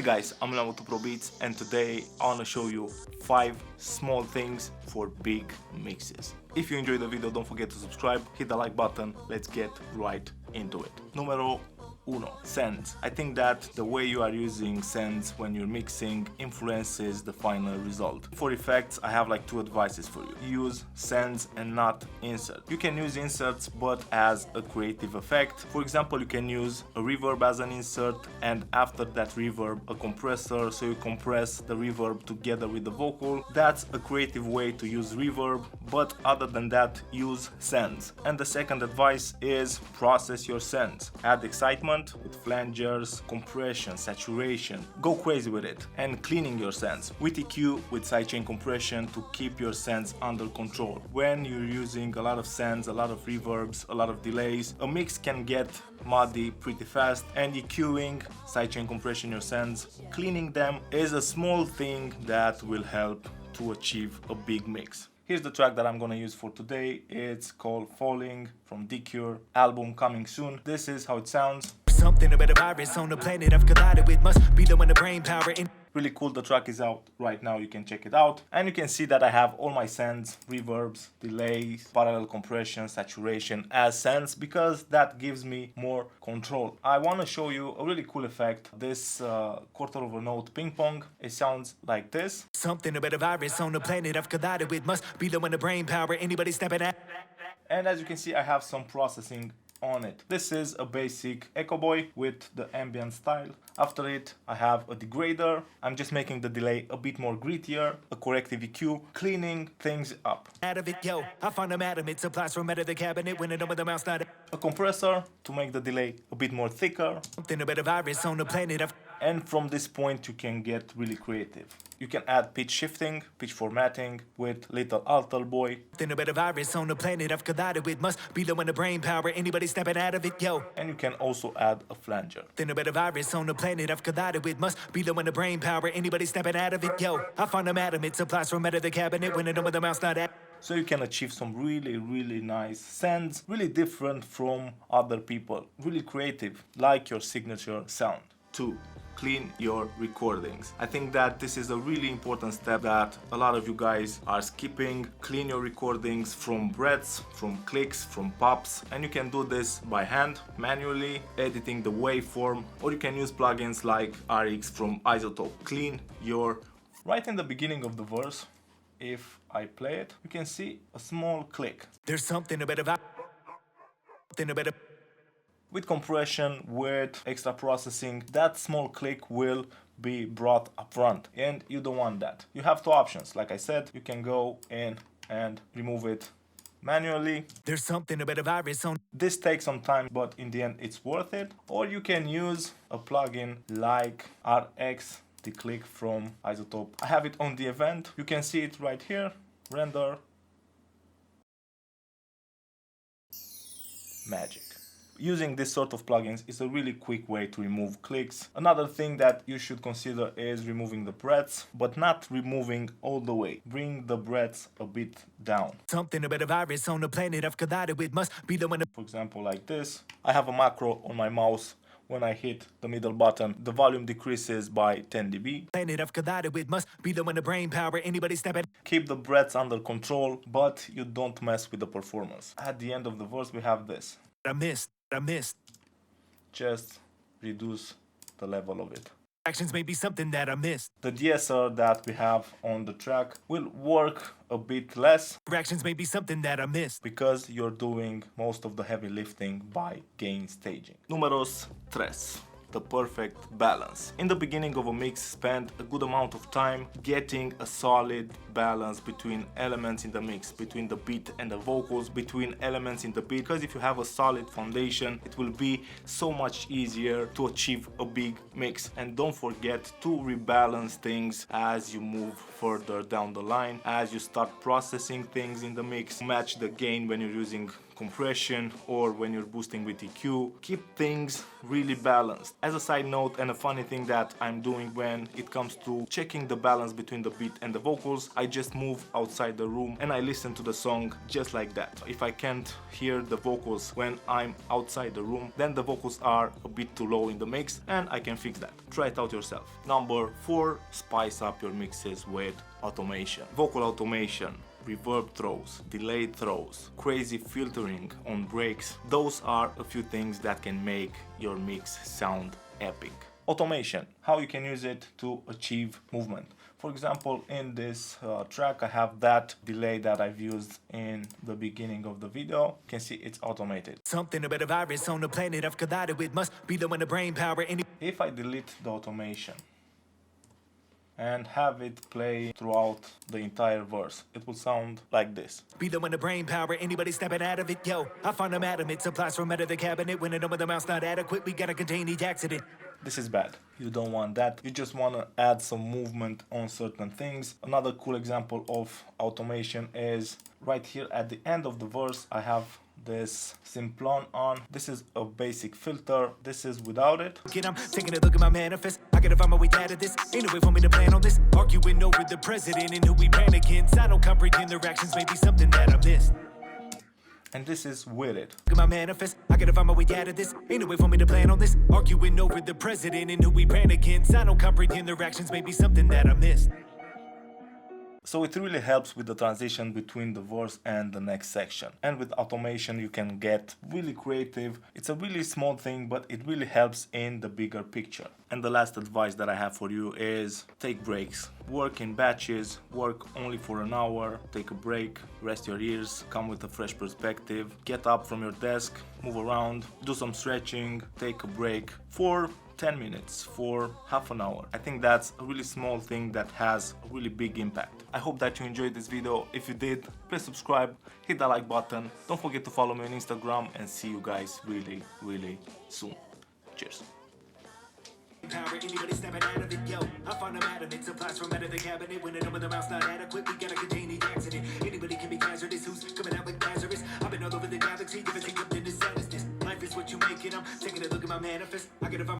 Hey guys, I'm Pro Beats, and today I want to show you 5 small things for big mixes. If you enjoyed the video, don't forget to subscribe, hit the like button, let's get right into it. Numero uno, sends. I think that the way you are using sends when you're mixing influences the final result. For effects, I have like 2 advices for you. Use sends and not insert. You can use inserts but as a creative effect. For example, you can use a reverb as an insert and after that reverb a compressor, so you compress the reverb together with the vocal. That's a creative way to use reverb, but other than that, use sends. And the second advice is process your sends. Add excitement with flangers, compression, saturation. Go crazy with it. And cleaning your sends with EQ, with sidechain compression to keep your sends under control. When you're using a lot of sends, a lot of reverbs, a lot of delays, a mix can get muddy pretty fast, and EQing, sidechain compression your sends, cleaning them is a small thing that will help to achieve a big mix. Here's the track that I'm gonna use for today. It's called Falling from DCure, album coming soon. This is how it sounds. Something about a virus on the planet I've collided with must be the one the brain power in. Really cool. The track is out right now, you can check it out, and you can see that I have all my sends, reverbs, delays, parallel compression, saturation as sends because that gives me more control. I want to show you a really cool effect. This quarter of a note ping pong, it sounds like this. Something about a virus on the planet I've collided with must be the one the brain power anybody stepping at. And as you can see, I have some processing on it. This is a basic Echo Boy with the ambient style. After it, I have a degrader. I'm just making the delay a bit more grittier, a corrective EQ, cleaning things up. Out of it, yo, I found them atom. It supplies from out of the cabinet when it over the mouse not. A compressor to make the delay a bit more thicker. Something about a virus on the planet I've. And from this point you can get really creative. You can add pitch shifting, pitch formatting with little altar boy. Something about a virus on the planet I've collided with must be the one the brain power anybody stepping out of it, yo. And you can also add a flanger. Something about a virus on the planet I've collided with must be the one the brain power anybody stepping out of it, yo. I found them atom. It supplies from out of the cabinet when it over the mouse not at. So you can achieve some really nice sends, really different from other people, really creative, like your signature sound. 2. Clean your recordings. I think that this is a really important step that a lot of you guys are skipping. Clean your recordings from breaths, from clicks, from pops, and you can do this by hand, manually, editing the waveform, or you can use plugins like RX from Isotope. Clean your... Right in the beginning of the verse, if I play it, you can see a small click. There's something about a With compression, with extra processing, that small click will be brought up front, and you don't want that. You have 2 options. Like I said, you can go in and remove it manually. There's something about a virus on. This takes some time, but in the end it's worth it. Or you can use a plugin like RX, the click from Isotope. I have it on the event. You can see it right here. Render. Magic. Using this sort of plugins is a really quick way to remove clicks. Another thing that you should consider is removing the breaths, but not removing all the way. Bring the breaths a bit down. Something about a virus on the planet I've collided with must be the one. For example, like this. I have a macro on my mouse. When I hit the middle button, the volume decreases by 10 dB. Planet I've collided with must be the one the brain power anybody stepping. Keep the breaths under control, but you don't mess with the performance. At the end of the verse, we have this. I missed. Just reduce the level of it. Actions may be something that I missed. The DSR that we have on the track will work a bit less. Actions may be something that I missed. Because you're doing most of the heavy lifting by gain staging. Números 3. The perfect balance. In the beginning of a mix, spend a good amount of time getting a solid balance between elements in the mix, between the beat and the vocals, between elements in the beat, because if you have a solid foundation, it will be so much easier to achieve a big mix. And don't forget to rebalance things as you move further down the line, as you start processing things in the mix. Match the gain when you're using compression or when you're boosting with EQ. Keep things really balanced. As a side note and a funny thing that I'm doing when it comes to checking the balance between the beat and the vocals, I just move outside the room and I listen to the song just like that. If I can't hear the vocals when I'm outside the room, then the vocals are a bit too low in the mix and I can fix that. Try it out yourself. Number 4, spice up your mixes with automation. Vocal automation, reverb throws, delayed throws, crazy filtering on breaks. Those are a few things that can make your mix sound epic. Automation, how you can use it to achieve movement. For example, in this track I have that delay that I've used in the beginning of the video. You can see it's automated. Something about a virus on the planet I've collided with must be the one the brain power. If I delete the automation and have it play throughout the entire verse, it will sound like this. Be the one the brain power, anybody stepping out of it, yo. I find them adamant, supplies from out of the cabinet. When I know the amount's not adequate, we gotta contain each accident. This is bad. You don't want that. You just want to add some movement on certain things. Another cool example of automation is right here at the end of the verse. I have this Simplon on. This is a basic filter. This is without it. Kid, I'm taking a look at my manifest. I gotta find my way out of this. Ain't no way for me to plan on this. Arguing over the president and who we ran against. I don't comprehend their actions, maybe something that I missed. And this is with it. Look at my manifest. I gotta find my way out of this. Ain't no way for me to plan on this. Arguing over the president and who we ran against. I don't comprehend their actions, maybe something that I missed. So it really helps with the transition between the verse and the next section. And with automation you can get really creative. It's a really small thing, but it really helps in the bigger picture. And the last advice that I have for you is take breaks. Work in batches, work only for an hour, take a break, rest your ears, come with a fresh perspective, get up from your desk, move around, do some stretching, take a break for 10 minutes, for half an hour. I think that's a really small thing that has a really big impact. I hope that you enjoyed this video. If you did, please subscribe, hit that like button. Don't forget to follow me on Instagram and see you guys really, really soon. Cheers. Power, anybody stepping out of it, yo. I find them adamant, supplies from out of the cabinet. When I know the amount's not adequate, we gotta contain each accident. Anybody can be hazardous, who's coming out with Lazarus? I've been all over the galaxy, different things up in the sadness. Life is what you make it, I'm taking a look at my manifest. I gotta find